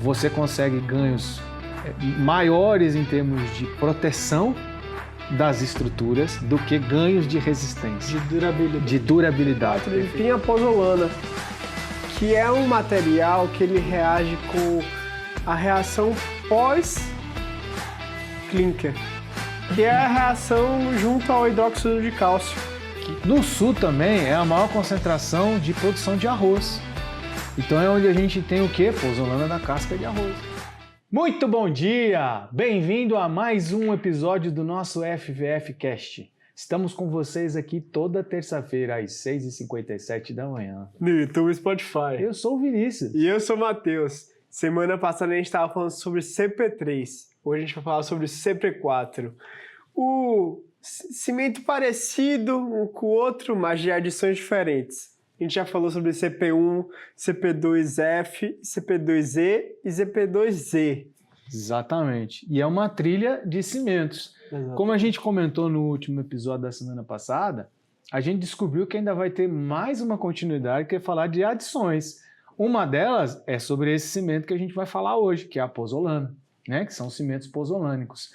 você consegue ganhos maiores em termos de proteção das estruturas do que ganhos de resistência. De durabilidade. Ele tem a pozolana, que é um material que ele reage com a reação pós-clinker, que é a reação junto ao hidróxido de cálcio. No sul também é a maior concentração de produção de arroz. Então é onde a gente tem o quê? Pozolana da casca de arroz. Muito bom dia! Bem-vindo a mais um episódio do nosso FVF Cast. Estamos com vocês aqui toda terça-feira às 6h57 da manhã. No YouTube e Spotify. Eu sou o Vinícius. E eu sou o Matheus. Semana passada a gente estava falando sobre CP3. Hoje a gente vai falar sobre CP4. O cimento parecido um com o outro, mas de adições diferentes. A gente já falou sobre CP1, CP2F, CP2E e CP2Z. Exatamente. E é uma trilha de cimentos. Exatamente. Como a gente comentou no último episódio da semana passada, a gente descobriu que ainda vai ter mais uma continuidade que é falar de adições. Uma delas é sobre esse cimento que a gente vai falar hoje, que é a pozolana, né? Que são cimentos pozolânicos.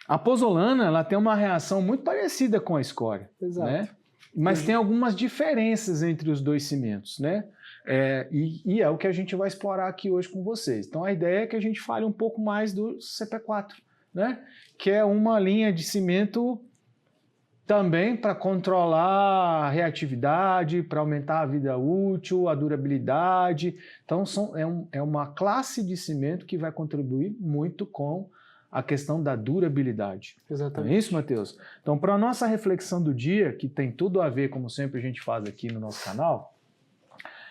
A pozolana ela tem uma reação muito parecida com a escória. Exato. Né? Mas tem algumas diferenças entre os dois cimentos, né? E é o que a gente vai explorar aqui hoje com vocês. Então a ideia é que a gente fale um pouco mais do CP4, né? Que é uma linha de cimento também para controlar a reatividade, para aumentar a vida útil, a durabilidade. Então é uma classe de cimento que vai contribuir muito com a questão da durabilidade. Exatamente. Não é isso, Matheus? Então, para a nossa reflexão do dia, que tem tudo a ver, como sempre a gente faz aqui no nosso canal,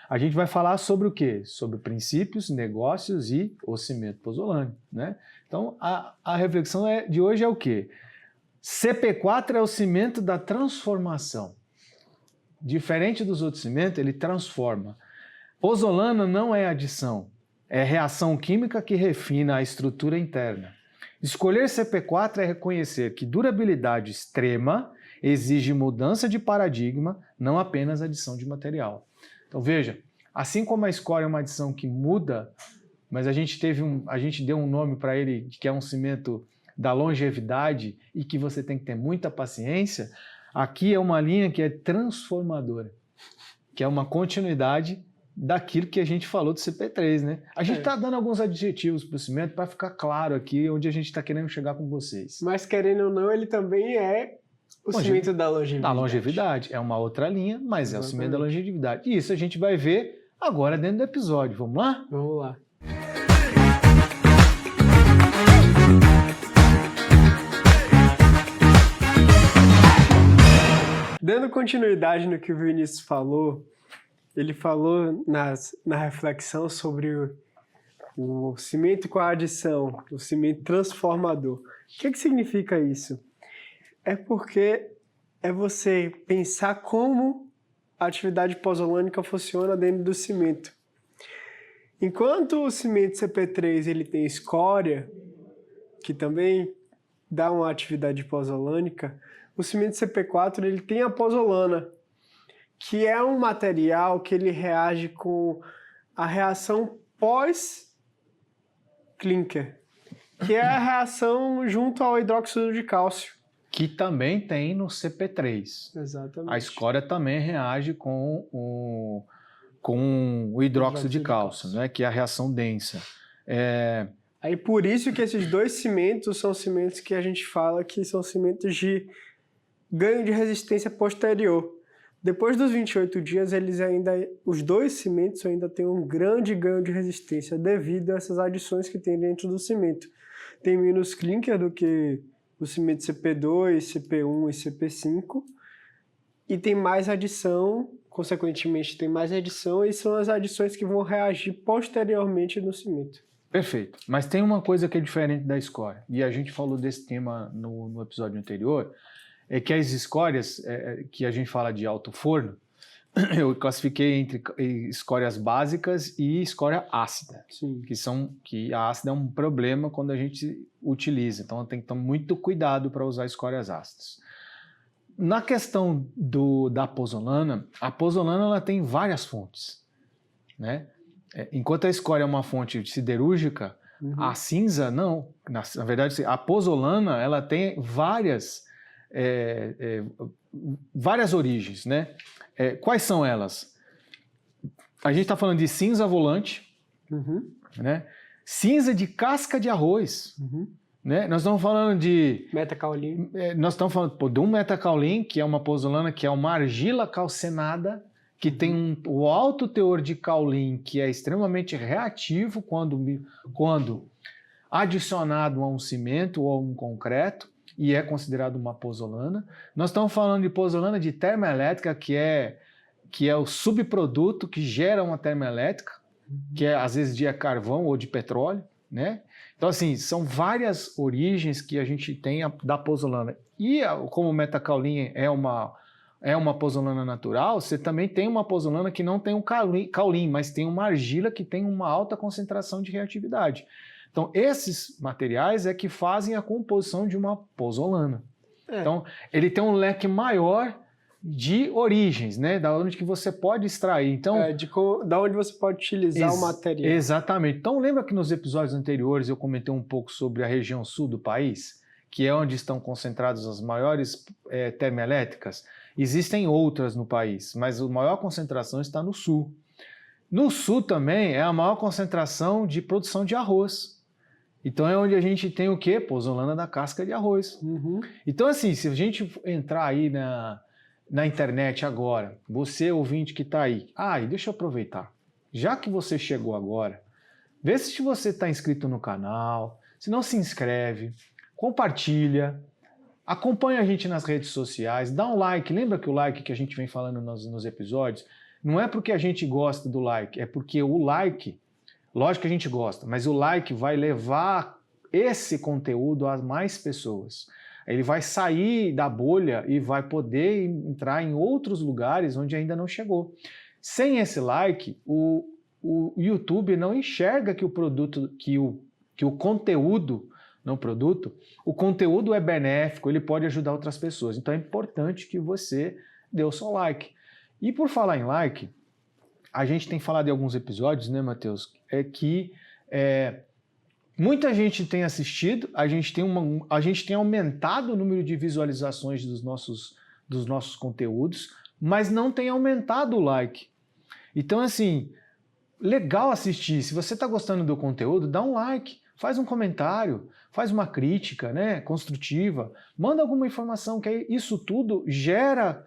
a gente vai falar sobre o quê? Sobre princípios, negócios e o cimento pozolânico, né? Então, a reflexão de hoje é o quê? CP4 é o cimento da transformação. Diferente dos outros cimentos, ele transforma. Pozolana não é adição, é reação química que refina a estrutura interna. Escolher CP4 é reconhecer que durabilidade extrema exige mudança de paradigma, não apenas adição de material. Então veja, assim como a escória é uma adição que muda, mas a gente deu um nome para ele que é um cimento da longevidade e que você tem que ter muita paciência, aqui é uma linha que é transformadora, que é uma continuidade daquilo que a gente falou do CP3, né? A gente está dando alguns adjetivos para o cimento para ficar claro aqui onde a gente está querendo chegar com vocês. Mas querendo ou não, ele também é o cimento da longevidade. Da longevidade. É uma outra linha, mas é o cimento da longevidade. E isso a gente vai ver agora dentro do episódio. Vamos lá? Vamos lá. Dando continuidade no que o Vinícius falou, ele falou na reflexão sobre o cimento com a adição, o cimento transformador. O que significa isso? É porque é você pensar como a atividade pozolânica funciona dentro do cimento. Enquanto o cimento CP3 ele tem escória, que também dá uma atividade pozolânica, o cimento CP4 ele tem a pozolana, que é um material que ele reage com a reação pós-clinker, que é a reação junto ao hidróxido de cálcio. Que também tem no CP3. Exatamente. A escória também reage com o hidróxido de cálcio, né? Que é a reação densa. Aí por isso que esses dois cimentos são cimentos que a gente fala que são cimentos de ganho de resistência posterior. Depois dos 28 dias, os dois cimentos ainda têm um grande ganho de resistência devido a essas adições que tem dentro do cimento. Tem menos clinker do que o cimento CP2, CP1 e CP5 e tem mais adição, consequentemente tem mais adição e são as adições que vão reagir posteriormente no cimento. Perfeito, mas tem uma coisa que é diferente da escória e a gente falou desse tema no episódio anterior, é que as escórias, que a gente fala de alto forno, eu classifiquei entre escórias básicas e escória ácida. Sim. Que a ácida é um problema quando a gente utiliza, então tem que tomar muito cuidado para usar escórias ácidas. Na questão da pozolana, a pozolana ela tem várias fontes, né? Enquanto a escória é uma fonte siderúrgica, a cinza não. Na verdade, a pozolana ela tem várias origens, né? Quais são elas? A gente está falando de cinza volante, né? Cinza de casca de arroz, né? Nós estamos falando de Metacaulin. Nós estamos falando de um metacaulin, que é uma pozolana, que é uma argila calcinada, que tem o alto teor de caulin, que é extremamente reativo quando adicionado a um cimento ou a um concreto, e é considerado uma pozolana. Nós estamos falando de pozolana de termoelétrica, que é o subproduto que gera uma termoelétrica, que às vezes de carvão ou de petróleo, né? Então, assim, são várias origens que a gente tem da pozolana. E como o metacaulin é uma pozolana natural, você também tem uma pozolana que não tem um caulin, mas tem uma argila que tem uma alta concentração de reatividade. Então, esses materiais é que fazem a composição de uma pozolana. Então, ele tem um leque maior de origens, né? Da onde que você pode extrair. Então, da onde você pode utilizar o material. Exatamente. Então, lembra que nos episódios anteriores eu comentei um pouco sobre a região sul do país, que é onde estão concentradas as maiores termoelétricas? Existem outras no país, mas a maior concentração está no sul. No sul também é a maior concentração de produção de arroz. Então é onde a gente tem o quê? Pozolana da casca de arroz. Então, assim, se a gente entrar aí na internet agora, você ouvinte que está aí, e deixa eu aproveitar. Já que você chegou agora, vê se você está inscrito no canal, se não se inscreve, compartilha, acompanha a gente nas redes sociais, dá um like. Lembra que o like que a gente vem falando nos episódios, não é porque a gente gosta do like, é porque o like, lógico que a gente gosta, mas o like vai levar esse conteúdo a mais pessoas. Ele vai sair da bolha e vai poder entrar em outros lugares onde ainda não chegou. Sem esse like, o YouTube não enxerga que o produto, que o conteúdo, não o produto, o conteúdo é benéfico, ele pode ajudar outras pessoas. Então é importante que você dê o seu like. E por falar em like, a gente tem falado em alguns episódios, né, Matheus, que muita gente tem assistido, a gente tem aumentado o número de visualizações dos nossos conteúdos, mas não tem aumentado o like. Então, assim, legal assistir. Se você está gostando do conteúdo, dá um like, faz um comentário, faz uma crítica, né, construtiva, manda alguma informação, que isso tudo gera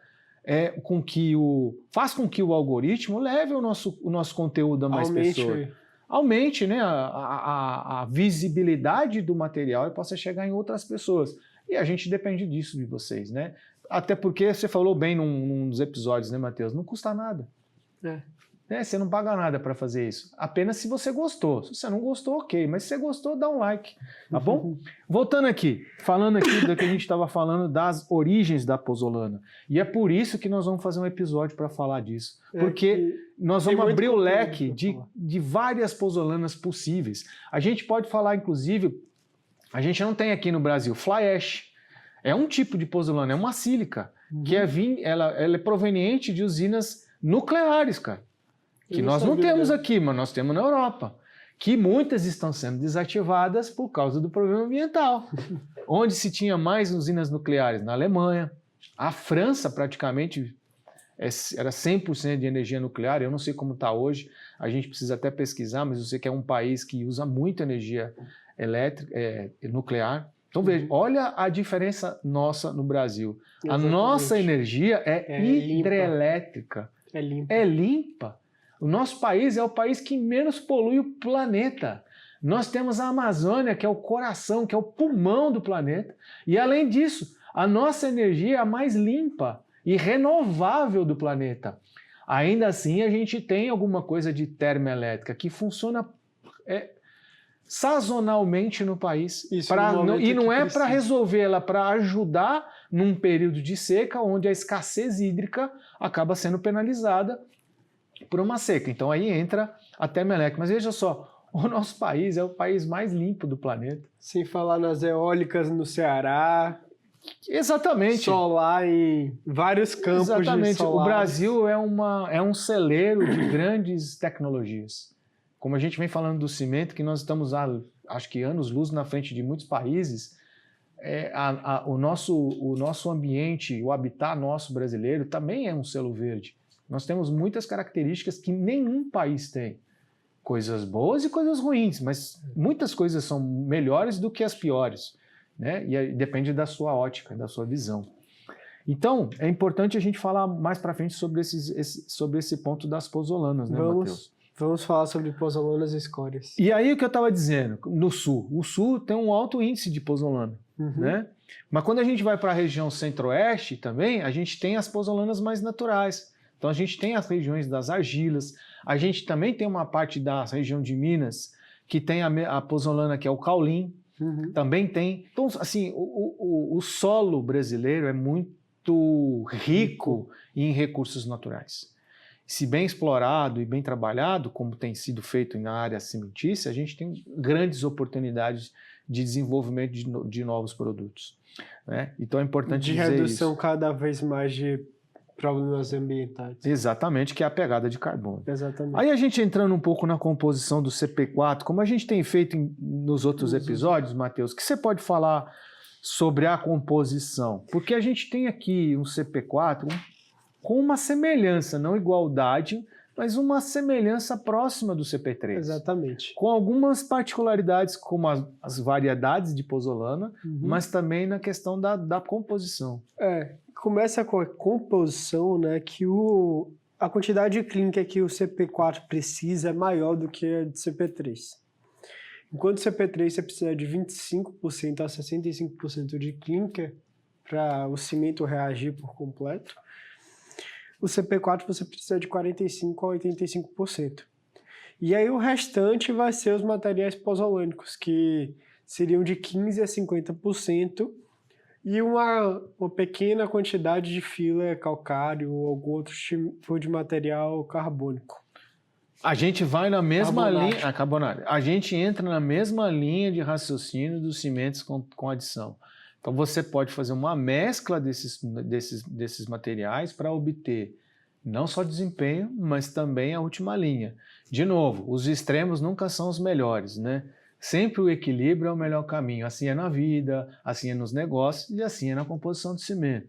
faz com que o algoritmo leve o nosso conteúdo a mais pessoas. Aumente, né, a visibilidade do material e possa chegar em outras pessoas. E a gente depende disso de vocês, né? Até porque você falou bem num dos episódios, né, Matheus? Não custa nada. Você não paga nada para fazer isso. Apenas se você gostou. Se você não gostou, ok. Mas se você gostou, dá um like. Tá bom? Voltando aqui, falando aqui do que a gente estava falando das origens da pozolana. E é por isso que nós vamos fazer um episódio para falar disso. Porque nós vamos abrir o leque de várias pozolanas possíveis. A gente pode falar, inclusive, a gente não tem aqui no Brasil fly ash. É um tipo de pozolana, é uma sílica, que ela é proveniente de usinas nucleares, cara. Que nós não temos aqui, mas nós temos na Europa. Que muitas estão sendo desativadas por causa do problema ambiental. Onde se tinha mais usinas nucleares? Na Alemanha. A França praticamente era 100% de energia nuclear. Eu não sei como está hoje. A gente precisa até pesquisar, mas eu sei que é um país que usa muita energia nuclear. Então veja, olha a diferença nossa no Brasil. Exatamente. A nossa energia é hidrelétrica. É limpa. O nosso país é o país que menos polui o planeta. Nós temos a Amazônia, que é o coração, que é o pulmão do planeta. E além disso, a nossa energia é a mais limpa e renovável do planeta. Ainda assim, a gente tem alguma coisa de termoelétrica que funciona sazonalmente no país. E não é para resolver, ela para ajudar num período de seca, onde a escassez hídrica acaba sendo penalizada por uma seca. Então aí entra a termoelétrica. Mas veja só, o nosso país é o país mais limpo do planeta. Sem falar nas eólicas no Ceará. Exatamente. Solar em vários campos. Exatamente. De solar. O Brasil é um celeiro de grandes tecnologias. como a gente vem falando do cimento, que nós estamos, acho que anos-luz na frente de muitos países, o nosso ambiente, o habitat nosso brasileiro também é um selo verde. Nós temos muitas características que nenhum país tem. Coisas boas e coisas ruins, mas muitas coisas são melhores do que as piores, né? E aí depende da sua ótica, da sua visão. Então, é importante a gente falar mais para frente sobre esse ponto das pozolanas, né, Matheus? Vamos falar sobre pozolanas e escórias. E aí o que eu estava dizendo, no sul. O sul tem um alto índice de pozolana, né? Mas quando a gente vai para a região centro-oeste também, a gente tem as pozolanas mais naturais. Então a gente tem as regiões das argilas, a gente também tem uma parte da região de Minas que tem a pozolana que é o caulim, também tem. Então, assim, o solo brasileiro é muito rico em recursos naturais. Se bem explorado e bem trabalhado, como tem sido feito na área cimentícia, a gente tem grandes oportunidades de desenvolvimento de novos produtos, né? Então é importante dizer isso. De redução cada vez mais de problemas ambientais. Exatamente, que é a pegada de carbono. Exatamente. Aí a gente entrando um pouco na composição do CP4, como a gente tem feito nos outros episódios, Matheus, que você pode falar sobre a composição? Porque a gente tem aqui um CP4 com uma semelhança, não igualdade, mas uma semelhança próxima do CP3. Exatamente. Com algumas particularidades, como as variedades de pozolana, mas também na questão da composição. Começa com a composição, né, que a quantidade de clinker que o CP4 precisa é maior do que a de CP3. Enquanto o CP3 você precisa de 25% a 65% de clinker para o cimento reagir por completo, o CP4 você precisa de 45% a 85%. E aí o restante vai ser os materiais pozolânicos, que seriam de 15% a 50%, e uma pequena quantidade de filler calcário ou algum outro tipo de material carbônico. A gente vai na mesma linha... Carbonário. A gente entra na mesma linha de raciocínio dos cimentos com adição. Então você pode fazer uma mescla desses materiais para obter não só desempenho, mas também a última linha. De novo, os extremos nunca são os melhores, né? Sempre o equilíbrio é o melhor caminho. Assim é na vida, assim é nos negócios e assim é na composição de cimento.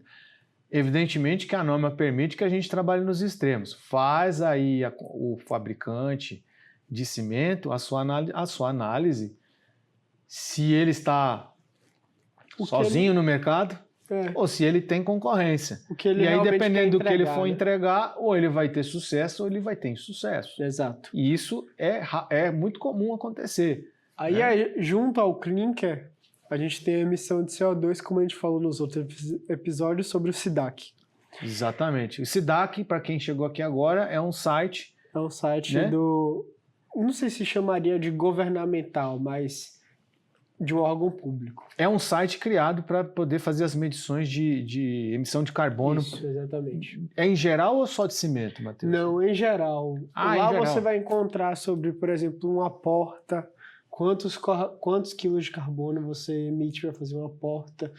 Evidentemente que a norma permite que a gente trabalhe nos extremos. Faz aí o fabricante de cimento a sua análise se ele está sozinho no mercado ou se ele tem concorrência. E aí, dependendo do que ele for entregar, ou ele vai ter sucesso ou ele vai ter insucesso. Exato. E isso é muito comum acontecer. Aí, junto ao clinker, a gente tem a emissão de CO2, como a gente falou nos outros episódios, sobre o SIDAC. Exatamente. O SIDAC, para quem chegou aqui agora, é um site... É um site do... Não sei se chamaria de governamental, mas de um órgão público. É um site criado para poder fazer as medições de emissão de carbono. Isso, exatamente. É em geral ou só de cimento, Matheus? Não, em geral. Lá em geral. Você vai encontrar sobre, por exemplo, uma porta... Quantos quilos de carbono você emite para fazer uma porta?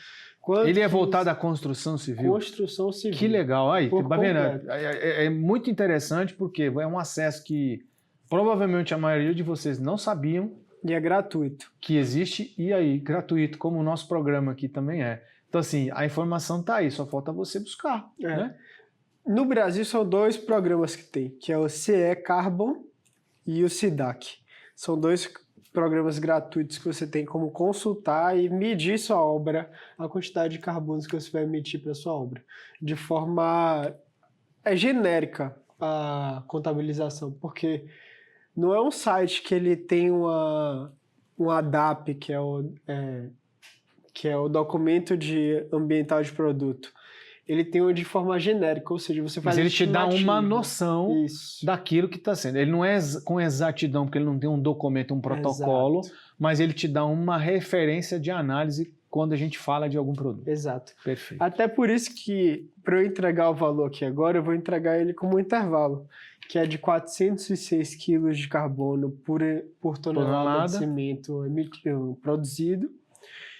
Ele é voltado à construção civil? Construção civil. Que legal. Aí, tá vendo? É muito interessante porque é um acesso que provavelmente a maioria de vocês não sabiam. E é gratuito. Que existe, e aí, gratuito, como o nosso programa aqui também é. Então, assim, a informação está aí, só falta você buscar. Né? No Brasil são 2 programas que tem, que é o CE Carbon e o SIDAC. São 2 programas gratuitos que você tem como consultar e medir sua obra, a quantidade de carbonos que você vai emitir para sua obra. De forma genérica a contabilização, porque não é um site que ele tem um ADAP, que é o documento ambiental de produto. Ele tem de forma genérica, ou seja, você faz... Mas ele te dá uma noção Isso. daquilo que está sendo. Ele não é com exatidão, porque ele não tem um documento, um protocolo, mas ele te dá uma referência de análise quando a gente fala de algum produto. Exato. Perfeito. Até por isso que, para eu entregar o valor aqui agora, eu vou entregar ele como um intervalo, que é de 406 quilos de carbono por tonelada de cimento produzido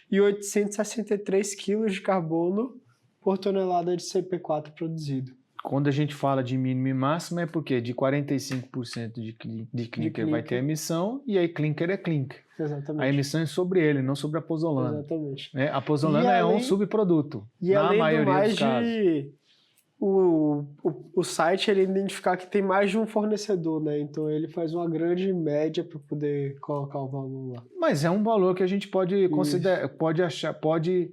e 863 quilos de carbono por tonelada de CP4 produzido. quando a gente fala de mínimo e máximo é porque de 45% de clinker vai ter emissão e aí clinker é clinker. Exatamente. A emissão é sobre ele, não sobre a pozolana. Exatamente. A pozolana é um subproduto, e na além maioria do mais dos casos. O site ele identificar que tem mais de um fornecedor, né? Então ele faz uma grande média para poder colocar o valor lá. Mas é um valor que a gente pode considerar, pode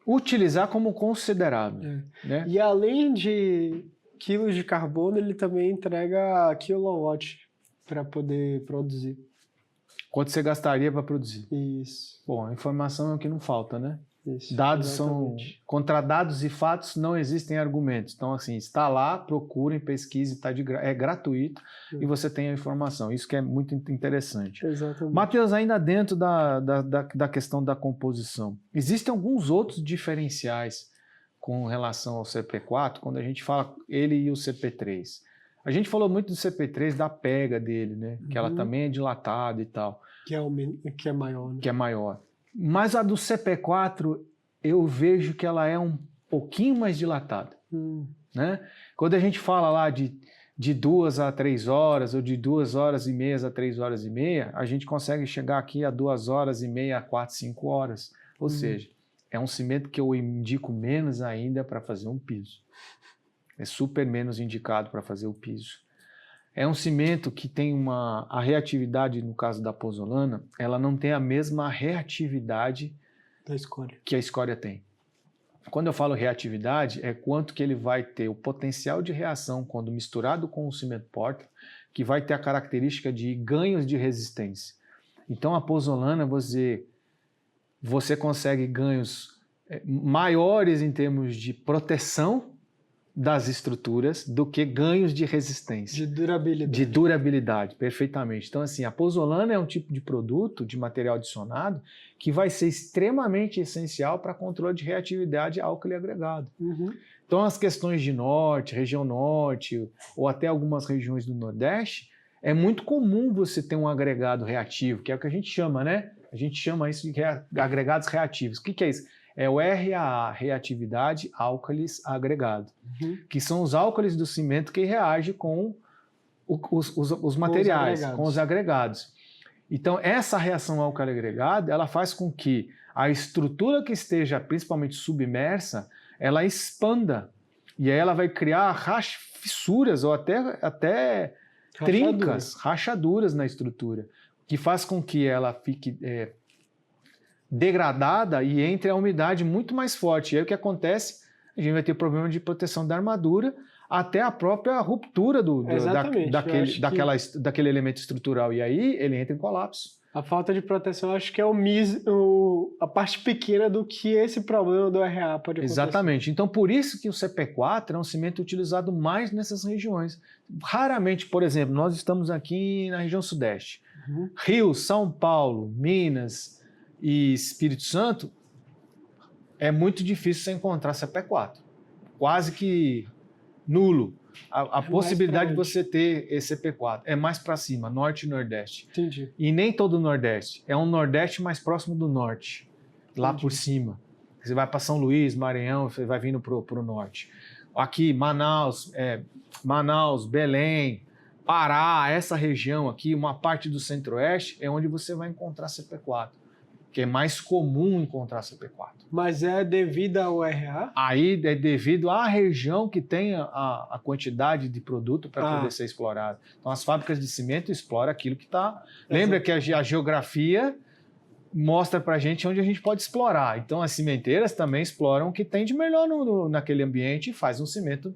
utilizar como considerável. Né? E além de quilos de carbono, ele também entrega kilowatt para poder produzir. Quanto você gastaria para produzir? Isso. Bom, a informação é o que não falta, né? Isso, dados exatamente. são... Contra dados e fatos não existem argumentos. Então, assim, está lá, procurem, pesquise, é gratuito e você tem a informação. Isso que é muito interessante. Exatamente. Matheus, ainda dentro da questão da composição, existem alguns outros diferenciais com relação ao CP4, quando a gente fala ele e o CP3. A gente falou muito do CP3, da pega dele, né? Que ela também é dilatada e tal. Que é maior, né? Que é maior. Mas a do CP4, eu vejo que ela é um pouquinho mais dilatada. Né? Quando a gente fala lá de 2 a 3 horas, ou de 2 horas e meia a 3 horas e meia, a gente consegue chegar aqui a 2 horas e meia a 4, 5 horas. Ou seja, é um cimento que eu indico menos ainda para fazer um piso. É super menos indicado para fazer o piso. É um cimento que tem a reatividade, no caso da pozolana, ela não tem a mesma reatividade da escória que a escória tem. Quando eu falo reatividade, é quanto que ele vai ter o potencial de reação quando misturado com o cimento Portland, que vai ter a característica de ganhos de resistência. Então a pozolana você consegue ganhos maiores em termos de proteção das estruturas do que ganhos de resistência. De durabilidade. De durabilidade, perfeitamente. Então, assim, a pozolana é um tipo de produto, de material adicionado, que vai ser extremamente essencial para controle de reatividade álcool agregado. Então, as questões de norte, região norte, ou até algumas regiões do nordeste, é muito comum você ter um agregado reativo, que é o que a gente chama, né? A gente chama isso de agregados reativos. O que é isso? É o RAA, reatividade álcalis agregado, que são os álcalis do cimento que reagem com os materiais, com os agregados. Então, essa reação álcali agregada, ela faz com que a estrutura que esteja principalmente submersa, ela expanda, e aí ela vai criar fissuras ou até trincas, rachaduras na estrutura, que faz com que ela fique degradada e entre a umidade muito mais forte. E aí o que acontece? A gente vai ter problema de proteção da armadura até a própria ruptura daquele elemento estrutural. E aí ele entra em colapso. A falta de proteção acho que é a parte pequena do que esse problema do RA pode acontecer. Exatamente. Então por isso que o CP4 é um cimento utilizado mais nessas regiões. Raramente, por exemplo, nós estamos aqui na região sudeste. Rio, São Paulo, Minas e Espírito Santo, é muito difícil você encontrar CP4. Quase que nulo. A possibilidade de você ter esse CP4 é mais para cima, norte e nordeste. Entendi. E nem todo o nordeste. É um nordeste mais próximo do norte, lá por cima. Você vai para São Luís, Maranhão, você vai vindo para o norte. Aqui, Manaus, Belém, Pará, essa região aqui, uma parte do centro-oeste, é onde você vai encontrar CP4. Que é mais comum encontrar CP4. Mas é devido ao RA? Aí é devido à região que tem a quantidade de produto para poder ser explorado. Então as fábricas de cimento exploram aquilo que está... Lembra que a geografia mostra para a gente onde a gente pode explorar. Então as cimenteiras também exploram o que tem de melhor naquele ambiente e faz um cimento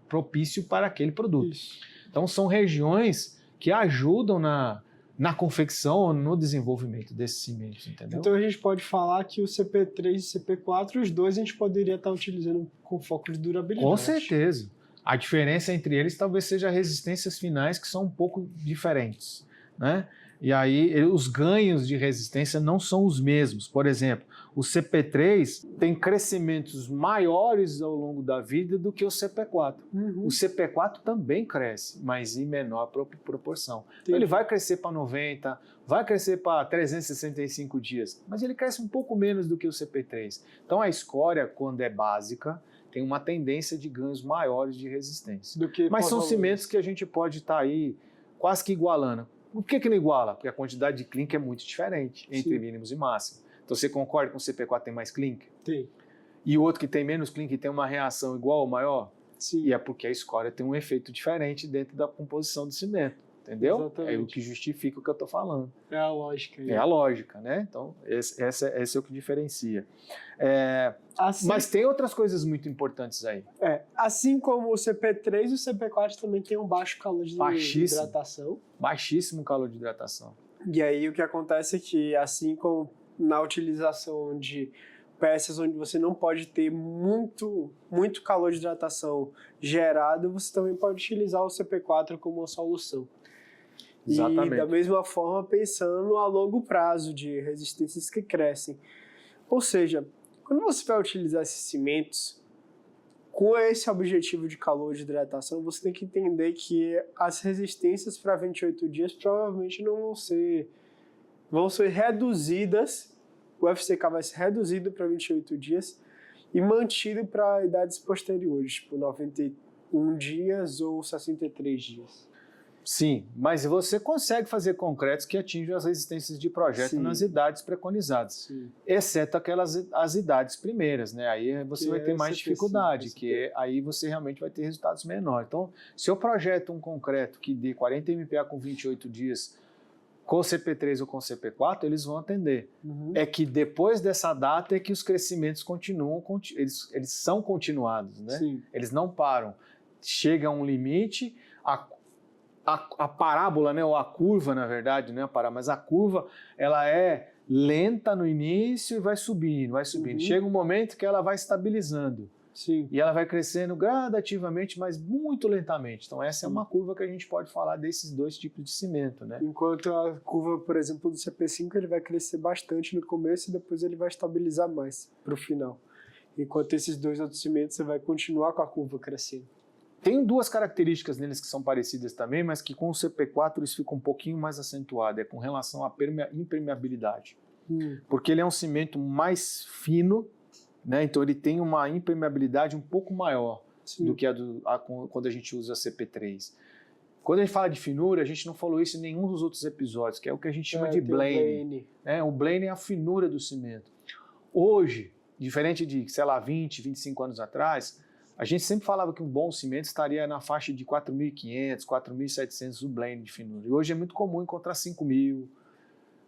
propício para aquele produto. Isso. Então são regiões que ajudam na confecção, no desenvolvimento desses cimentos, entendeu? Então a gente pode falar que o CP3 e o CP4, os dois a gente poderia estar utilizando com foco de durabilidade. Com certeza. A diferença entre eles talvez seja resistências finais que são um pouco diferentes, né? E aí os ganhos de resistência não são os mesmos. Por exemplo, o CP3 tem crescimentos maiores ao longo da vida do que o CP4. O CP4 também cresce, mas em menor proporção. Então, ele vai crescer para 90, vai crescer para 365 dias, mas ele cresce um pouco menos do que o CP3. Então a escória, quando é básica, tem uma tendência de ganhos maiores de resistência. Do que Mas são pós-valores. cimentos que a gente pode estar aí quase que igualando. Por que não iguala? Porque a quantidade de clinker é muito diferente entre mínimos e máximos. Então você concorda que o CP4 tem mais clinker? Tem. E o outro que tem menos clinker tem uma reação igual ou maior? Sim. E é porque a escória tem um efeito diferente dentro da composição do cimento, entendeu? Exatamente. É o que justifica o que eu estou falando. É a lógica. É a lógica, né? Então, esse é o que diferencia. Assim, Mas tem outras coisas muito importantes aí. assim como o CP3, o CP4 também tem um baixo calor de Baixíssimo. hidratação. Baixíssimo calor de hidratação. E aí o que acontece é que, assim como na utilização de peças onde você não pode ter muito calor de hidratação gerado, você também pode utilizar o CP4 como uma solução. Exatamente. E da mesma forma pensando a longo prazo de resistências que crescem. Ou seja, quando você vai utilizar esses cimentos com esse objetivo de calor de hidratação, você tem que entender que as resistências para 28 dias provavelmente não vão ser reduzidas. O FCK vai ser reduzido para 28 dias e mantido para idades posteriores, tipo 91 dias ou 63 dias. Sim, mas você consegue fazer concretos que atinjam as resistências de projeto Sim. nas idades pré-conizadas, Sim. exceto as idades primeiras, né? Aí você Que vai ter é mais CP5, dificuldade, CP. que aí você realmente vai ter resultados menores. Então, se eu projeto um concreto que dê 40 MPa com 28 dias com CP3 ou com CP4, eles vão atender. Uhum. É que depois dessa data é que os crescimentos continuam, eles são continuados, né? Sim. Eles não param. Chega a um limite, a parábola, né, ou a curva, na verdade, não é a parábola, mas a curva, ela é lenta no início e vai subindo, vai subindo. Uhum. Chega um momento que ela vai estabilizando. Sim. E ela vai crescendo gradativamente, mas muito lentamente. Então essa é uma curva que a gente pode falar desses dois tipos de cimento, né? Enquanto a curva, por exemplo, do CP5, ele vai crescer bastante no começo e depois ele vai estabilizar mais para o final. Enquanto esses dois outros cimentos, você vai continuar com a curva crescendo. Tem duas características neles que são parecidas também, mas que com o CP4 isso fica um pouquinho mais acentuado, é com relação à impermeabilidade. Porque ele é um cimento mais fino, né? Então ele tem uma impermeabilidade um pouco maior Sim. do que quando a gente usa CP3. Quando a gente fala de finura, a gente não falou isso em nenhum dos outros episódios, que é o que a gente chama de tem o blane. O blane é a finura do cimento. Hoje, diferente de, sei lá, 20, 25 anos atrás, a gente sempre falava que um bom cimento estaria na faixa de 4.500, 4.700 o blane de finura. E hoje é muito comum encontrar 5.000,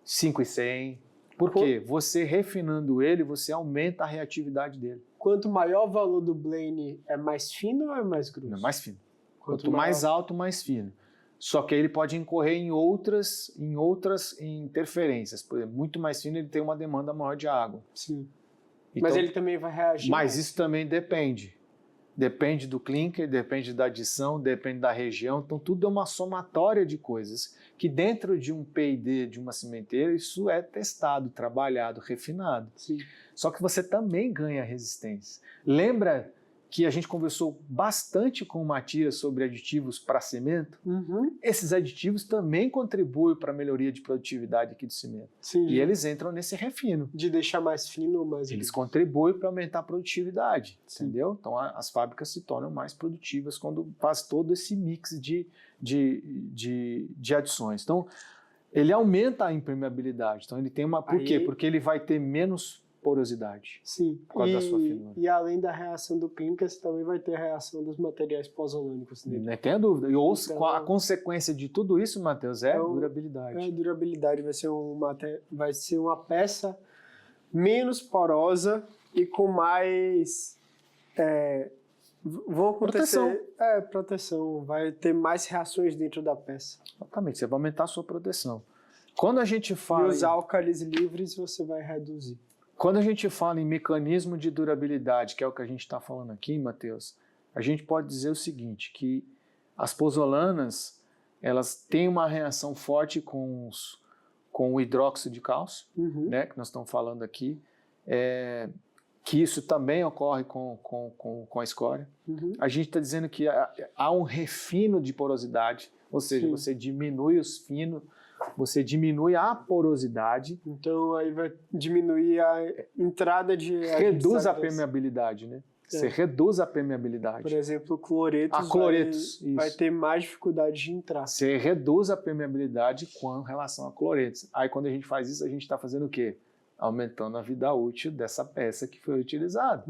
5.100. Por quê? Você refinando ele, você aumenta a reatividade dele. Quanto maior o valor do blane, é mais fino ou é mais grosso? Não, mais fino. Quanto mais alto, mais fino. Só que aí ele pode incorrer em outras interferências. Por exemplo, muito mais fino, ele tem uma demanda maior de água. Sim. Então, Mas ele também vai reagir. Mas isso também depende. Depende do clinker, depende da adição, depende da região. Então, tudo é uma somatória de coisas que dentro de um P&D, de uma cimenteira, isso é testado, trabalhado, refinado. Sim. Só que você também ganha resistência. Lembra que a gente conversou bastante com o Matias sobre aditivos para cimento? Uhum. Esses aditivos também contribuem para a melhoria de produtividade aqui do cimento. Sim. E eles entram nesse refino. De deixar mais fino ou mais Eles grosso. contribuem para aumentar a produtividade, Sim. entendeu? Então as fábricas se tornam mais produtivas quando faz todo esse mix de adições. Então ele aumenta a impermeabilidade. Então ele tem uma... Por quê? Porque ele vai ter menos porosidade. Sim. Por causa da sua finura. E além da reação do clinker, você também vai ter a reação dos materiais pós-olânicos dele. Não tenha dúvida. E Então, a consequência de tudo isso, Matheus, é então, durabilidade. A durabilidade vai ser uma peça menos porosa e com mais... vão acontecer... proteção. Vai ter mais reações dentro da peça. Exatamente. Você vai aumentar a sua proteção. Quando a gente fala... E os álcalis livres você vai reduzir. Quando a gente fala em mecanismo de durabilidade, que é o que a gente está falando aqui, Matheus, a gente pode dizer o seguinte, que as pozolanas, elas têm uma reação forte com o hidróxido de cálcio, né, que nós estamos falando aqui, que isso também ocorre com a escória. A gente está dizendo que há um refino de porosidade, ou seja, você diminui os finos, você diminui a porosidade. Então aí vai diminuir a entrada de... Reduz a permeabilidade, né? Você reduz a permeabilidade. Por exemplo, cloretos, vai ter mais dificuldade de entrar. Você reduz a permeabilidade com relação a cloretos. Aí quando a gente faz isso, a gente está fazendo o quê? Aumentando a vida útil dessa peça que foi utilizada.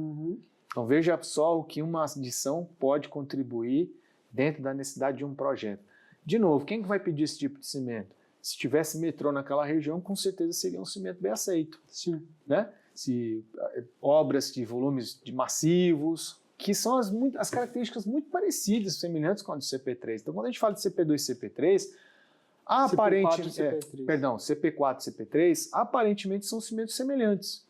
Então veja só o que uma adição pode contribuir dentro da necessidade de um projeto. De novo, quem que vai pedir esse tipo de cimento? Se tivesse metrô naquela região, com certeza seria um cimento bem aceito. Sim. Né? Obras de volumes de massivos, que são as características muito parecidas, semelhantes com a do CP3. Então, quando a gente fala de CP2 e CP3, CP4 e CP3, aparentemente são cimentos semelhantes.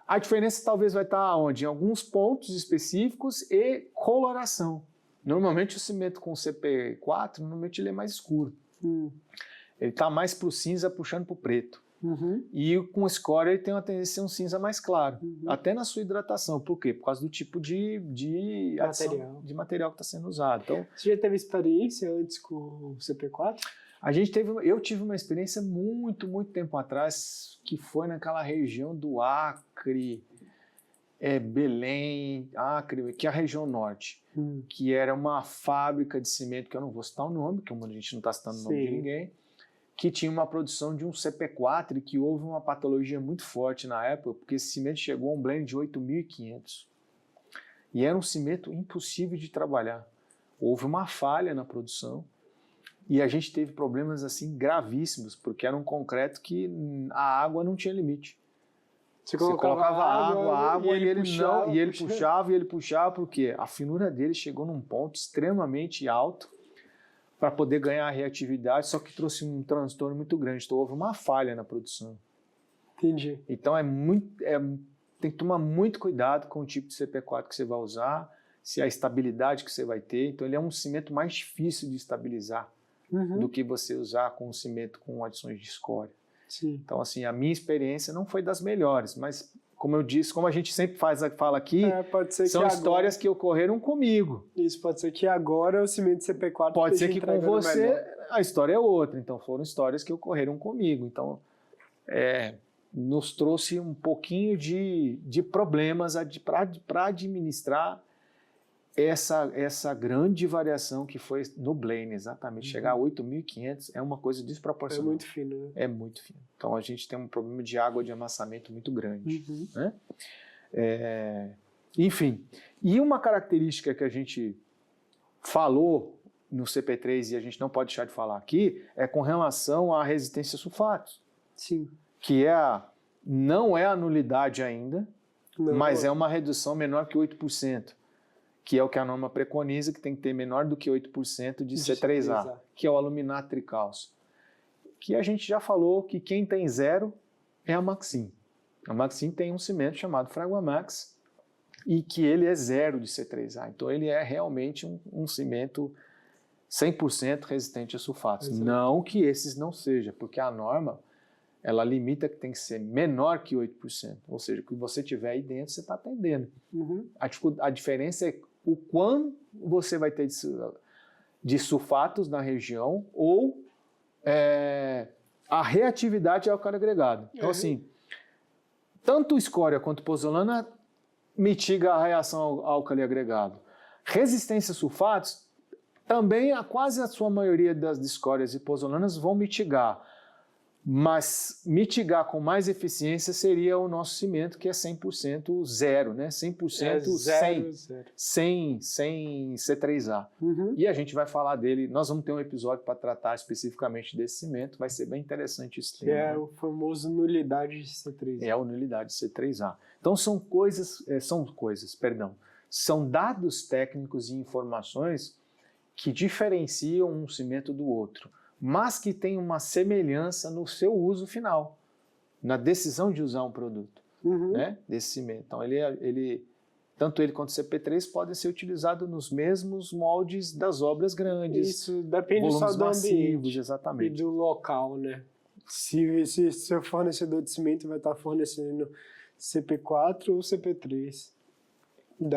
A diferença talvez vai estar onde? Em alguns pontos específicos e coloração. Normalmente o cimento com CP4, normalmente ele é mais escuro. Ele está mais para o cinza, puxando para o preto. E com escória ele tem uma tendência a ser um cinza mais claro, até na sua hidratação. Por quê? Por causa do tipo de material que está sendo usado. Então, você já teve experiência antes com o CP4? Eu tive uma experiência muito tempo atrás, que foi naquela região do Acre, Belém, Acre, que é a região norte, que era uma fábrica de cimento, que eu não vou citar o nome, que a gente não está citando o nome de ninguém, que tinha uma produção de um CP4 e que houve uma patologia muito forte na época, porque esse cimento chegou a um blend de 8.500. E era um cimento impossível de trabalhar. Houve uma falha na produção e a gente teve problemas assim gravíssimos, porque era um concreto que a água não tinha limite. Você colocava água e ele puxava, porque a finura dele chegou num ponto extremamente alto para poder ganhar a reatividade, só que trouxe um transtorno muito grande. Então houve uma falha na produção. Entendi. Então tem que tomar muito cuidado com o tipo de CP4 que você vai usar, se a estabilidade que você vai ter. Então ele é um cimento mais difícil de estabilizar do que você usar com um cimento com adições de escória. Sim. Então assim, a minha experiência não foi das melhores, mas como eu disse, como a gente sempre fala aqui, são histórias que ocorreram comigo. Isso, pode ser que agora o cimento CP4 pode ser que com você a história é outra. Então foram histórias que ocorreram comigo. Então nos trouxe um pouquinho de problemas para administrar essa grande variação que foi no Blaine, exatamente. Chegar a 8.500 é uma coisa desproporcional. É muito fino, né? É muito fino. Então a gente tem um problema de água de amassamento muito grande. Né? Enfim, e uma característica que a gente falou no CP3 e a gente não pode deixar de falar aqui é com relação à resistência a sulfatos. Sim. Que não é a nulidade ainda, mas é uma redução menor que 8%. Que é o que a norma preconiza, que tem que ter menor do que 8% de C3A, que é o aluminato tricálcio. Que a gente já falou que quem tem zero é a Maxim. A Maxim tem um cimento chamado Fraguamax e que ele é zero de C3A. Então ele é realmente um cimento 100% resistente a sulfatos. Exato. Não que esses não sejam, porque a norma ela limita que tem que ser menor que 8%. Ou seja, o que você tiver aí dentro, você está atendendo. A diferença é o quanto você vai ter de sulfatos na região ou a reatividade ao álcali agregado. Então, assim, tanto escória quanto pozolana mitiga a reação ao álcali agregado. Resistência a sulfatos, também quase a sua maioria das escórias e pozolanas vão mitigar. Mas mitigar com mais eficiência seria o nosso cimento, que é 100% zero, né? 100% sem C3A. E a gente vai falar dele, nós vamos ter um episódio para tratar especificamente desse cimento, vai ser bem interessante esse tema. É o famoso nulidade de C3A. É a nulidade de C3A. Então são são dados técnicos e informações que diferenciam um cimento do outro, mas que tem uma semelhança no seu uso final, na decisão de usar um produto, né, desse cimento. Então, tanto ele quanto o CP3 podem ser utilizados nos mesmos moldes das obras grandes. Isso depende só do ambiente exatamente. E do local, né? Se seu fornecedor de cimento vai estar fornecendo CP4 ou CP3.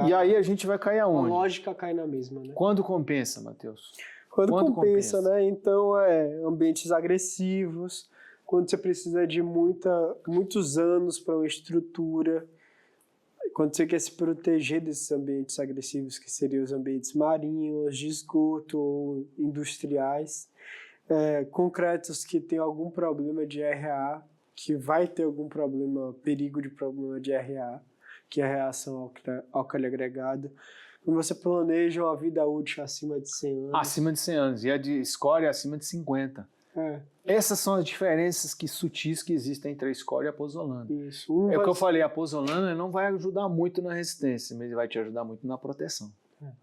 E aí a gente vai cair aonde? A lógica cai na mesma, né? Quando compensa, Matheus? Quando compensa, né? Então, ambientes agressivos, quando você precisa de muitos anos para uma estrutura, quando você quer se proteger desses ambientes agressivos, que seriam os ambientes marinhos, de esgoto ou industriais, concretos que tem algum problema de RA, que vai ter algum problema, perigo de problema de RA, que é a reação álcali agregada. Quando você planeja uma vida útil acima de 100 anos. Acima de 100 anos. E a de escória acima de 50. Essas são as diferenças sutis que existem entre a escória e a pozolana. Isso. É o que eu falei, a pozolana não vai ajudar muito na resistência, mas vai te ajudar muito na proteção.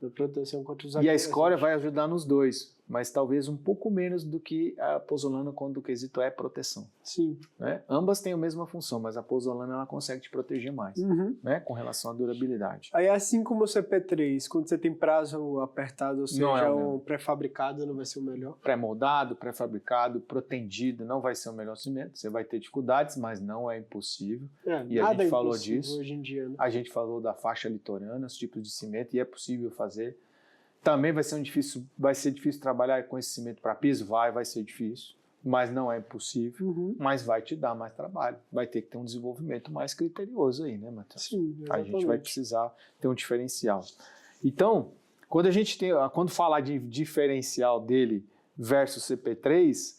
Da proteção contra os E a escória vai ajudar nos dois, mas talvez um pouco menos do que a pozolana quando o quesito é proteção. Sim. Né? Ambas têm a mesma função, mas a pozolana ela consegue te proteger mais, né? Com relação à durabilidade. Aí, assim como o CP3, quando você tem prazo apertado, ou seja, um pré-fabricado, não vai ser o melhor? Pré-moldado, pré-fabricado, protendido, não vai ser o melhor cimento. Você vai ter dificuldades, mas não é impossível. E a gente falou disso. Hoje em dia, né? A gente falou da faixa litorânea, os tipos de cimento, e é possível fazer. Também vai ser difícil trabalhar com esse cimento para piso? Vai ser difícil, mas não é impossível, mas vai te dar mais trabalho. Vai ter que ter um desenvolvimento mais criterioso aí, né, Matheus? Sim, exatamente. A gente vai precisar ter um diferencial. Então, quando falar de diferencial dele versus CP3,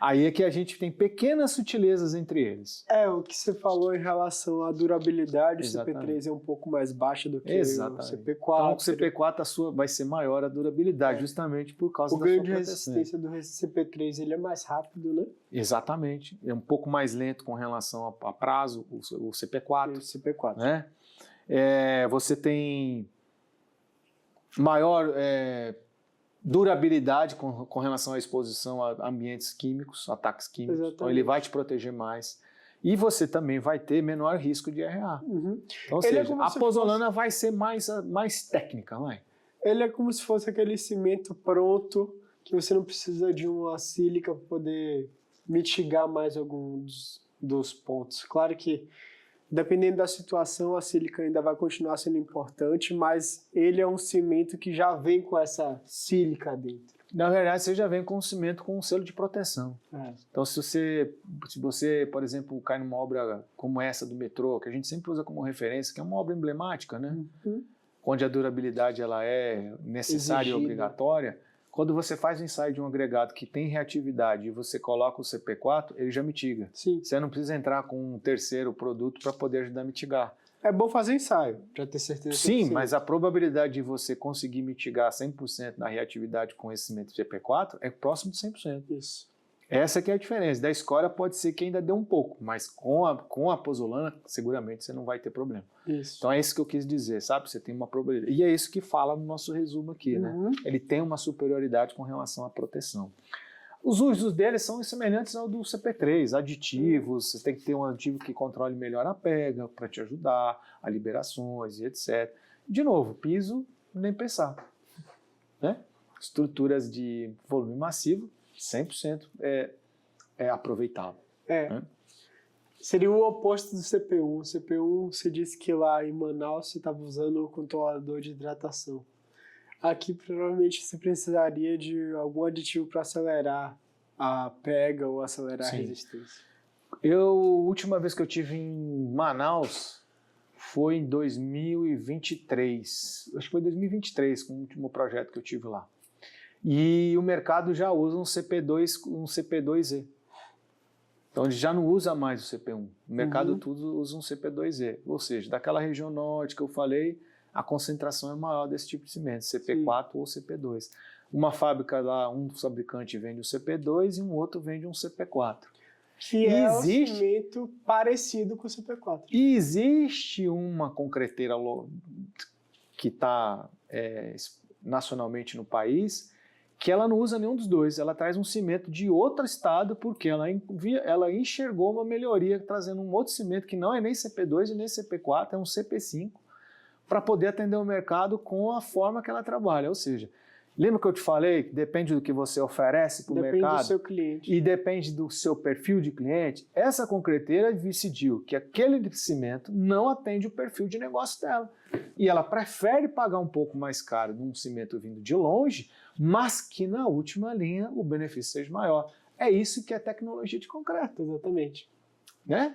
aí é que a gente tem pequenas sutilezas entre eles. O que você falou em relação à durabilidade, Exatamente. O CP3 é um pouco mais baixa do que Exatamente. o CP4. Então, o CP4 vai ser maior a durabilidade, justamente por causa da sua ganho de proteção. resistência do CP3 ele é mais rápido, né? Exatamente. É um pouco mais lento com relação a prazo, o CP4. O CP4. Né? Você tem maior durabilidade com relação à exposição a ambientes químicos, ataques químicos. Exatamente. Então ele vai te proteger mais. E você também vai ter menor risco de RA. Então, ou seja, a pozolana vai ser mais técnica, não é? Ele é como se fosse aquele cimento pronto que você não precisa de uma sílica para poder mitigar mais alguns dos pontos. Claro que, dependendo da situação, a sílica ainda vai continuar sendo importante, mas ele é um cimento que já vem com essa sílica dentro. Na verdade, você já vem com um cimento com um selo de proteção. Então, se você, por exemplo, cai numa obra como essa do metrô, que a gente sempre usa como referência, que é uma obra emblemática, né? Onde a durabilidade ela é necessária e obrigatória, quando você faz o ensaio de um agregado que tem reatividade e você coloca o CP4, ele já mitiga. Sim. Você não precisa entrar com um terceiro produto para poder ajudar a mitigar. É bom fazer ensaio, para ter certeza. Sim, mas a probabilidade de você conseguir mitigar 100% da reatividade com esse cimento CP4 é próximo de 100%. Isso. Essa que é a diferença. Da escória pode ser que ainda dê um pouco, mas com a pozolana, seguramente você não vai ter problema. Isso. Então é isso que eu quis dizer, sabe? Você tem uma probabilidade. E é isso que fala no nosso resumo aqui, né? Ele tem uma superioridade com relação à proteção. Os usos deles são semelhantes ao do CP3, aditivos, você tem que ter um aditivo que controle melhor a pega para te ajudar, a liberações e etc. De novo, piso, nem pensar. Né? Estruturas de volume massivo, 100% é aproveitável. Né? Seria o oposto do CPU. O CPU, você disse que lá em Manaus você estava usando o controlador de hidratação. Aqui provavelmente você precisaria de algum aditivo para acelerar a pega ou acelerar a resistência. A última vez que eu tive em Manaus foi em 2023. Acho que foi 2023, com o último projeto que eu tive lá. E o mercado já usa um CP2E. Então ele já não usa mais o CP1. O mercado tudo usa um CP2E. Ou seja, daquela região norte que eu falei, a concentração é maior desse tipo de cimento, CP4 ou CP2. Uma fábrica lá, um fabricante vende um CP2 e um outro vende um CP4. Que é um cimento parecido com o CP4. E existe uma concreteira que está nacionalmente no país que ela não usa nenhum dos dois. Ela traz um cimento de outro estado porque ela enxergou uma melhoria trazendo um outro cimento que não é nem CP2 e nem CP4, é um CP5. Para poder atender o mercado com a forma que ela trabalha. Ou seja, lembra que eu te falei que depende do que você oferece para o mercado? Depende do seu cliente. E depende do seu perfil de cliente. Essa concreteira decidiu que aquele cimento não atende o perfil de negócio dela. E ela prefere pagar um pouco mais caro num cimento vindo de longe, mas que na última linha o benefício seja maior. É isso que é tecnologia de concreto. Exatamente. né?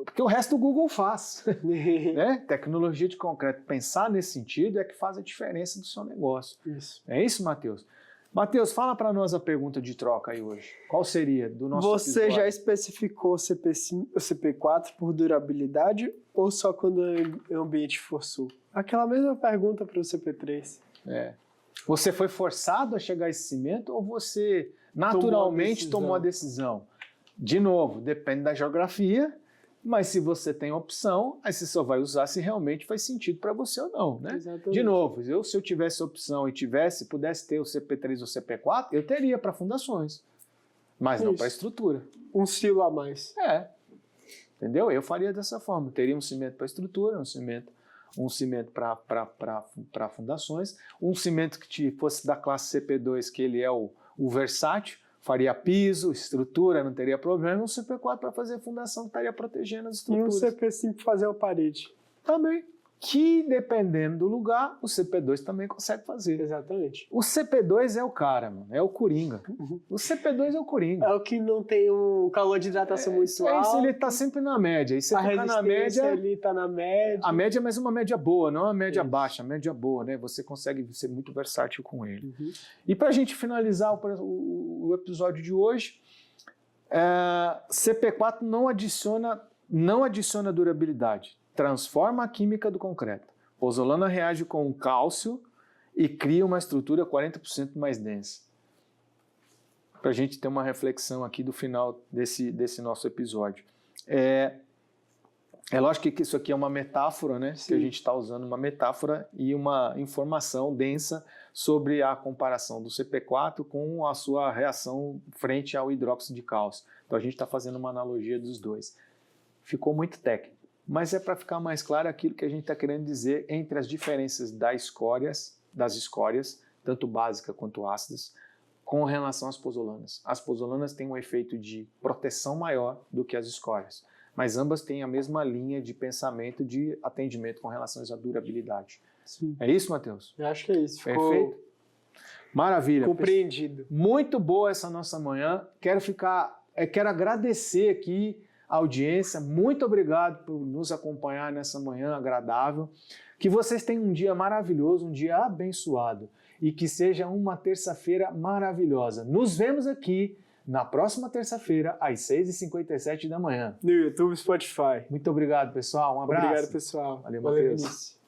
Porque o resto o Google faz. Né? Tecnologia de concreto. Pensar nesse sentido é que faz a diferença do seu negócio. Isso. É isso, Matheus? Matheus, fala para nós a pergunta de troca aí hoje. Qual seria do nosso Você episódio? já especificou o CP5, o CP4 por durabilidade ou só quando o ambiente forçou? Aquela mesma pergunta para o CP3. Você foi forçado a chegar a esse cimento ou você naturalmente tomou a decisão? De novo, depende da geografia, mas se você tem opção, aí você só vai usar se realmente faz sentido para você ou não, né? Exatamente. De novo, se eu tivesse opção e pudesse ter o CP3 ou CP4, eu teria para fundações, mas não para estrutura. Um silo a mais. Entendeu? Eu faria dessa forma. Teria um cimento para estrutura, um cimento para fundações, um cimento que fosse da classe CP2, que ele é o versátil, faria piso, estrutura, não teria problema, um CP4 para fazer fundação que estaria protegendo as estruturas. E um CP5 para fazer a parede. Também. Que, dependendo do lugar, o CP2 também consegue fazer. Exatamente. O CP2 é o cara, mano, é o coringa. O CP2 é o coringa. É o que não tem um calor de hidratação muito alto. Isso, ele está sempre na média. E você fica na média, ali está na média. a média é mais uma média boa, não uma média baixa, a média boa, né? Você consegue ser muito versátil com ele. E para a gente finalizar o episódio de hoje, CP4 não adiciona durabilidade. Transforma a química do concreto. Pozzolana reage com o cálcio e cria uma estrutura 40% mais densa. Para a gente ter uma reflexão aqui do final desse nosso episódio. É lógico que isso aqui é uma metáfora, né? Sim. Que a gente está usando uma metáfora e uma informação densa sobre a comparação do CP4 com a sua reação frente ao hidróxido de cálcio. Então a gente está fazendo uma analogia dos dois. Ficou muito técnico, mas é para ficar mais claro aquilo que a gente está querendo dizer entre as diferenças das escórias, tanto básicas quanto ácidas, com relação às pozzolanas. As pozzolanas têm um efeito de proteção maior do que as escórias, mas ambas têm a mesma linha de pensamento de atendimento com relação à durabilidade. Sim. É isso, Matheus? Eu acho que é isso. Ficou Perfeito? Maravilha. compreendido. Muito boa essa nossa manhã. Quero agradecer aqui a audiência. Muito obrigado por nos acompanhar nessa manhã agradável. Que vocês tenham um dia maravilhoso, um dia abençoado e que seja uma terça-feira maravilhosa. Nos vemos aqui na próxima terça-feira, às 6h57 da manhã. No YouTube, Spotify. Muito obrigado, pessoal. Um abraço. Obrigado, pessoal. Valeu, Valeu, Matheus. Vinícius.